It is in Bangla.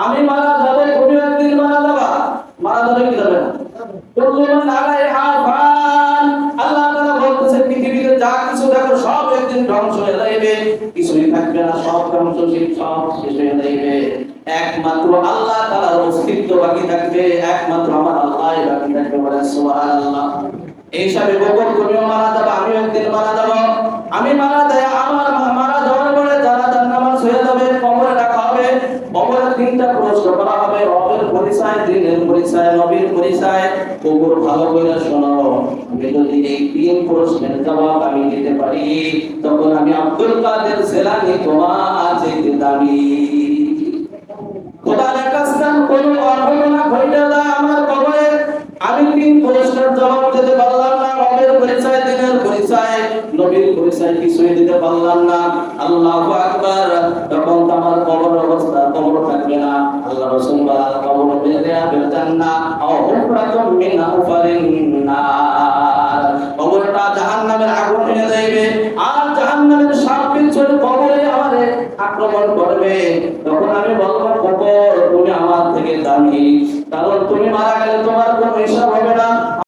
আমি মারা যাবে, তুমি একদিন মারা যাবা, মারা যাবে কি যাবে না? কুল্লুমান আলাইহা ফান। আল্লাহ তাআলা বলতেছেন পৃথিবীতে যা কিছু দেখো সব একদিন ধ্বংস হয়ে যাবে, কিছুই থাকবে না, সব ধ্বংসশীল, সব শেষ হয়ে যাবে। একমাত্র আল্লাহ তাআলার অস্তিত্ব বাকি থাকবে, একমাত্র আমার আল্লাহই বাকি থাকবে। বলেন সুবহানাল্লাহ। এই হিসাবে গোপন তুমিও মারা যাবে, আমিও একদিন মারা যাব। আমি মারা যায়, আমার মারা যাওয়ার পরে যারা জান্নাত হয়ে যাবে, কবরে রাখা হবে। কবরে তিনটা প্রশ্ন করা হবে, রবের পরিচয়, দ্বীনের পরিচয়, নবীর পরিচয়। কবর ভালো করে শোনো, আমি যদি এই তিন প্রশ্নের জবাব আমি দিতে পারি, তখন আমি আব্দুল কাদের জিলানী তোমার চাইতে দামি। খোদার কাসম কোন অঘটনা ঘটে যায় আমার কবরে, আমি তিন প্রশ্নের জবাব দিতে পারলাম না, রবের পরিচয়, দ্বীনের পরিচয়, নবীর পরিচয় কিছুই দিতে পারলাম না। আল্লাহু আকবার। তখন আমার কবর অবস্থা, কবর থাকবে না। আল্লাহ রাসূল বলেন কবর বেরিয়া জান্নাত আও হুফরাতুম মিন হুফারিন নার। কবরটা জাহান্নামের আগুন হয়ে যাবে, আর জাহান্নামের সাপ বিচ্ছুর কবরে আমারে আক্রমণ করবে। তখন আমি বলবো কবর তুমি আমার থেকে দামি, কারণ তুমি মারা গেলে তোমার কোনো হিসাব হবে না।